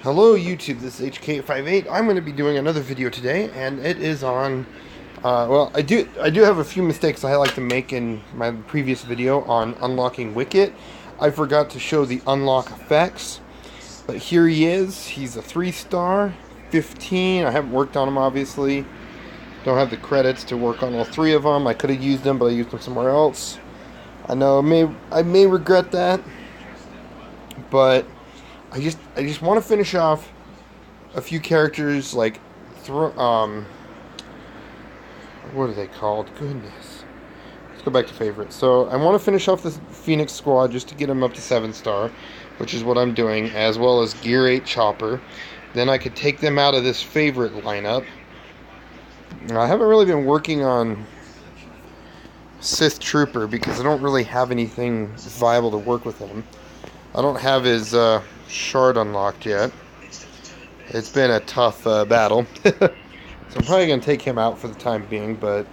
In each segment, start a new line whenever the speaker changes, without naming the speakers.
Hello YouTube, this is HK58. I'm going to be doing another video today, and it is on, well, I do have a few mistakes I like to make in my previous video on unlocking Wicket. I forgot to show the unlock effects, but here he is. He's a 3-star, 15. I haven't worked on him, obviously. Don't have the credits to work on all 3 of them. I could have used them, but I used them somewhere else. I know I may regret that, but I just want to finish off a few characters like what are they called? Goodness. Let's go back to favorites. So I want to finish off the Phoenix squad just to get them up to 7-star, which is what I'm doing, as well as Gear 8 Chopper. Then I could take them out of this favorite lineup. I haven't really been working on Sith Trooper because I don't really have anything viable to work with him. I don't have his shard unlocked yet. It's been a tough battle. So I'm probably going to take him out for the time being, but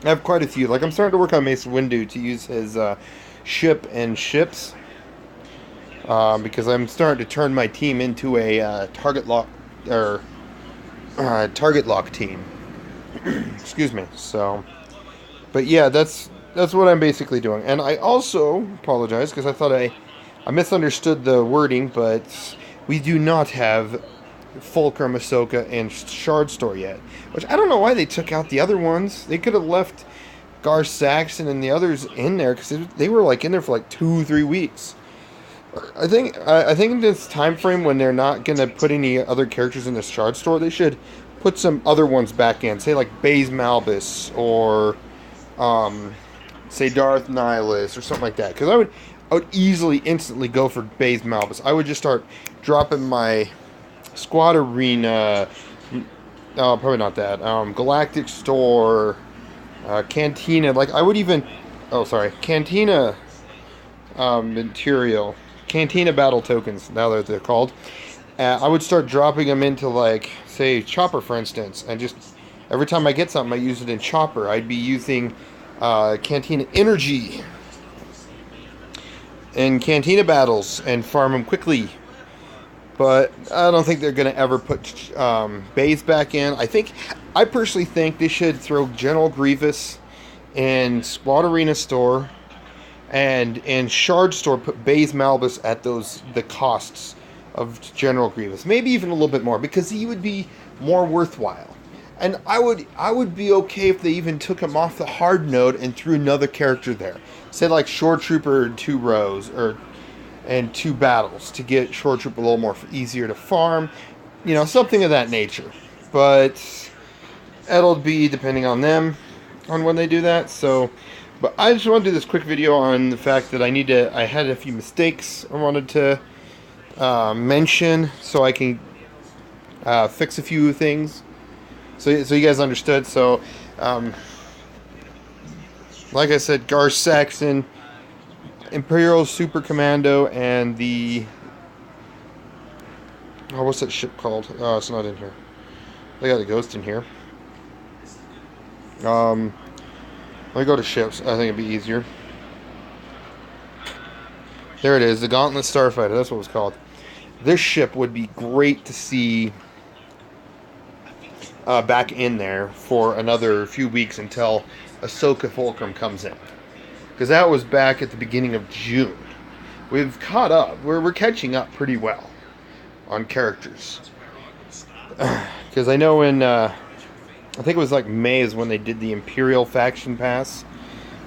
I have quite a few. Like, I'm starting to work on Mace Windu to use his ship and ships, because I'm starting to turn my team into a target lock team. Excuse me. So, but yeah, that's what I'm basically doing. And I also apologize because I thought I misunderstood the wording, but we do not have Fulcrum, Ahsoka, and Shard Store yet. Which I don't know why they took out the other ones. They could have left Gar Saxon and the others in there because they were like in there for like 2-3 weeks. I think in this time frame when they're not gonna put any other characters in the Shard Store, they should put some other ones back in. Say like Baze Malbus or say Darth Nihilus or something like that. Because I would easily, instantly go for Baze Malbus. I would just start dropping my Squad Arena, probably not that, Galactic Store, Cantina, like I would even, Cantina material, Cantina Battle Tokens, now that they're called. I would start dropping them into, like, say, Chopper, for instance, and just, every time I get something, I use it in Chopper. I'd be using Cantina Energy in Cantina battles and farm them quickly. But I don't think they're going to ever put Baze back in. I personally think they should throw General Grievous in Squad Arena Store, and in Shard Store put Baze Malbus at the costs of General Grievous. Maybe even a little bit more, because he would be more worthwhile. And I would be okay if they even took him off the hard node and threw another character there. Say like Shore Trooper in 2 rows, and 2 battles to get Shore Trooper a little more easier to farm. You know, something of that nature. But it'll be depending on them, on when they do that. So, but I just want to do this quick video on the fact that I had a few mistakes I wanted to mention so I can fix a few things. So you guys understood. So, like I said, Gar Saxon, Imperial Super Commando, and the... Oh, what's that ship called? Oh, it's not in here. They got a ghost in here. Let me go to ships. I think it'd be easier. There it is, the Gauntlet Starfighter. That's what it was called. This ship would be great to see back in there for another few weeks until Ahsoka Fulcrum comes in. Because that was back at the beginning of June. We've caught up. We're catching up pretty well on characters. Because I know in, I think it was like May is when they did the Imperial Faction Pass.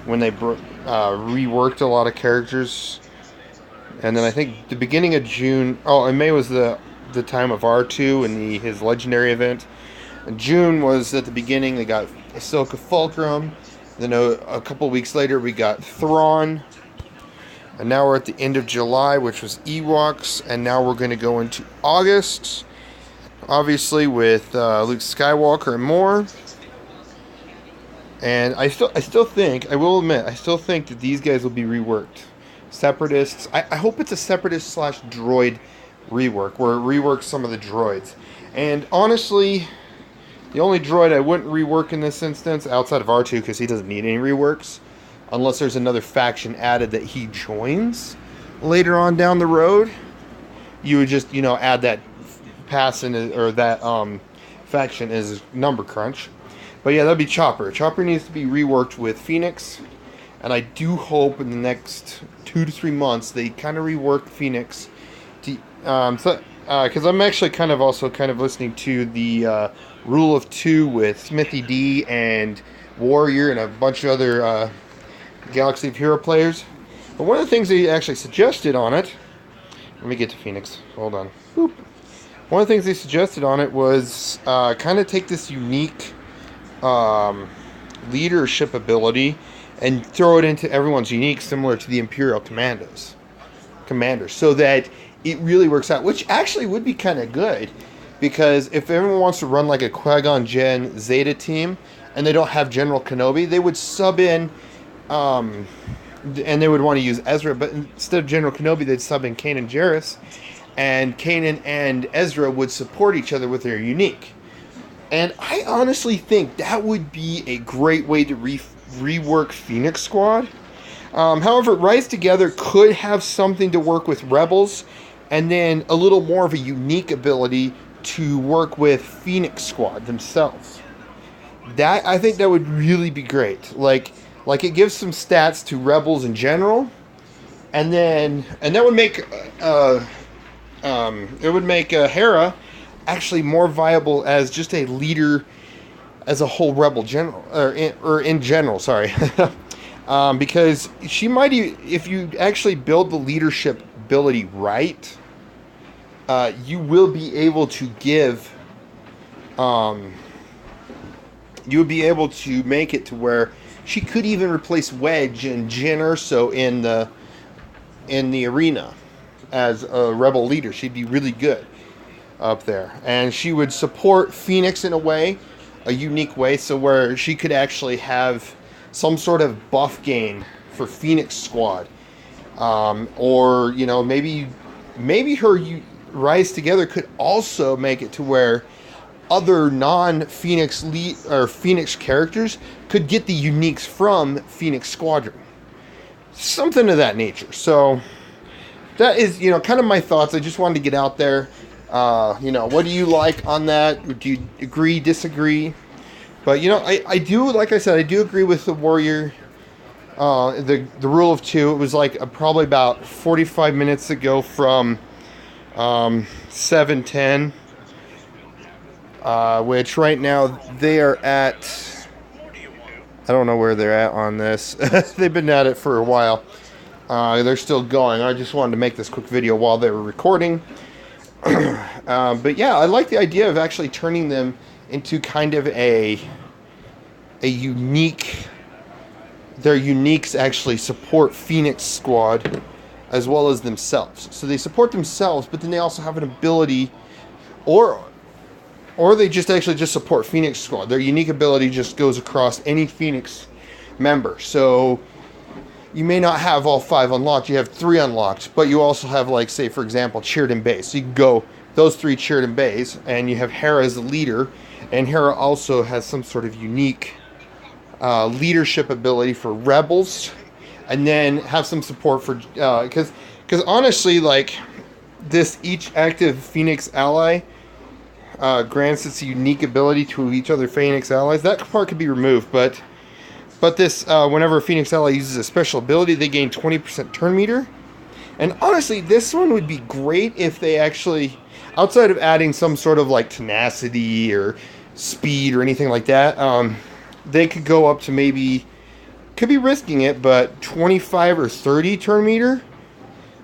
When they reworked a lot of characters. And then I think the beginning of June... Oh, and May was the time of R2 and his Legendary event. And June was at the beginning. They got Ahsoka Fulcrum. Then a couple weeks later, we got Thrawn. And now we're at the end of July, which was Ewoks. And now we're going to go into August. Obviously, with Luke Skywalker and more. And I still think, I will admit, I still think that these guys will be reworked. Separatists. I hope it's a Separatist / droid rework, where it reworks some of the droids. And honestly... The only droid I wouldn't rework in this instance, outside of R2, because he doesn't need any reworks, unless there's another faction added that he joins later on down the road, you would just, you know, add that pass in, or that faction as number crunch. But yeah, that'd be Chopper. Chopper needs to be reworked with Phoenix, and I do hope in the next 2 to 3 months they kind of rework Phoenix. Because I'm actually kind of listening to the Rule of Two with Smithy D and Warrior and a bunch of other Galaxy of Hero players. But one of the things they actually suggested on it, let me get to Phoenix. Hold on. Boop. One of the things they suggested on it was kind of take this unique leadership ability and throw it into everyone's unique, similar to the Imperial Commanders, so that it really works out, which actually would be kind of good, because if everyone wants to run like a Qui-Gon Jinn Zeta team and they don't have General Kenobi, they would sub in, and they would want to use Ezra, but instead of General Kenobi, they'd sub in Kanan Jarrus, and Kanan and Ezra would support each other with their unique. And I honestly think that would be a great way to rework Phoenix Squad. However, Rise Together could have something to work with Rebels, and then a little more of a unique ability to work with Phoenix Squad themselves. That, I think that would really be great. Like it gives some stats to Rebels in general, and that would make Hera actually more viable as just a leader, as a whole Rebel general, or in general, sorry. Because she might, if you actually build the leadership ability right, you will be able to give, you'll be able to make it to where she could even replace Wedge and Jyn Erso in the arena as a Rebel leader. She'd be really good up there, and she would support Phoenix in a unique way, so where she could actually have some sort of buff gain for Phoenix Squad, or you know, maybe her Rise Together could also make it to where other non-Phoenix Phoenix characters could get the uniques from Phoenix Squadron, something of that nature. So that is, you know, kind of my thoughts. I just wanted to get out there. You know, what do you like on that? Do you agree, disagree? But, you know, I do, like I said, I do agree with the Warrior, the Rule of Two. It was like probably about 45 minutes ago from 7:10, which right now they are at, I don't know where they're at on this. They've been at it for a while. They're still going. I just wanted to make this quick video while they were recording. But yeah, I like the idea of actually turning them into kind of a unique. Their uniques actually support Phoenix Squad as well as themselves. So they support themselves, but then they also have an ability, or they just actually just support Phoenix Squad. Their unique ability just goes across any Phoenix member. So you may not have all 5 unlocked, you have 3 unlocked, but you also have, like, say, for example, Sheridan Bay. So you can go those 3 Sheridan Bays, and you have Hera as the leader, and Hera also has some sort of unique leadership ability for Rebels, and then have some support for, because honestly, like, each active Phoenix ally grants its unique ability to each other Phoenix allies. That part could be removed, but this, whenever a Phoenix ally uses a special ability, they gain 20% turn meter. And honestly, this one would be great if they actually, outside of adding some sort of like tenacity or speed or anything like that, they could go up to maybe, could be risking it, but 25 or 30 turn meter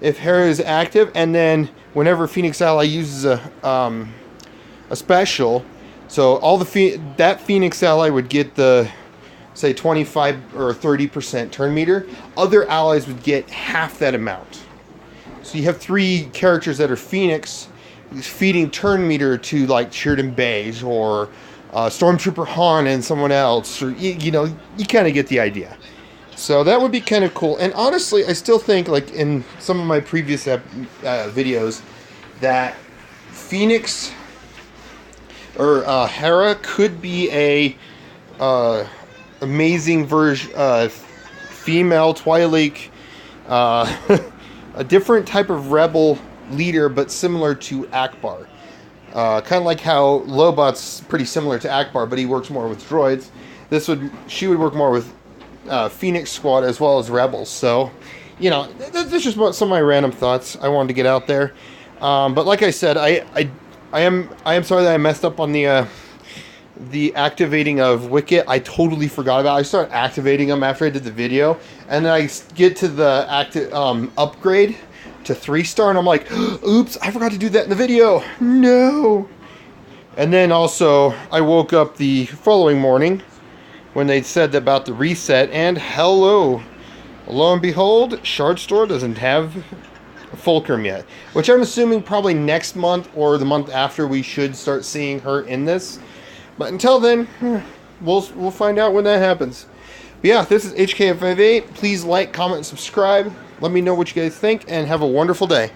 if Hera is active. And then whenever Phoenix ally uses a special, so all that Phoenix ally would get the, say, 25 or 30% turn meter. Other allies would get half that amount. So you have 3 characters that are Phoenix feeding turn meter to, like, Sheridan Bays or Stormtrooper Han and someone else, or you know, you kind of get the idea. So that would be kind of cool. And honestly, I still think, like in some of my previous videos, that Phoenix or Hera could be a amazing version, female Twilight, a different type of rebel leader, but similar to Akbar. Kind of like how Lobot's pretty similar to Akbar, but he works more with droids. She would work more with Phoenix Squad as well as Rebels. So, you know, that's just about some of my random thoughts I wanted to get out there. But like I said, I am sorry that I messed up on the activating of Wicket. I totally forgot about it. I started activating them after I did the video, and then I get to the upgrade to 3-star, and I'm like, oops, I forgot to do that in the video. No. And then also, I woke up the following morning when they said about the reset, and hello. Lo and behold, Shard Store doesn't have Fulcrum yet, which I'm assuming probably next month or the month after we should start seeing her in this. But until then, we'll find out when that happens. But yeah, this is HKF58. Please like, comment, and subscribe. Let me know what you guys think, and have a wonderful day.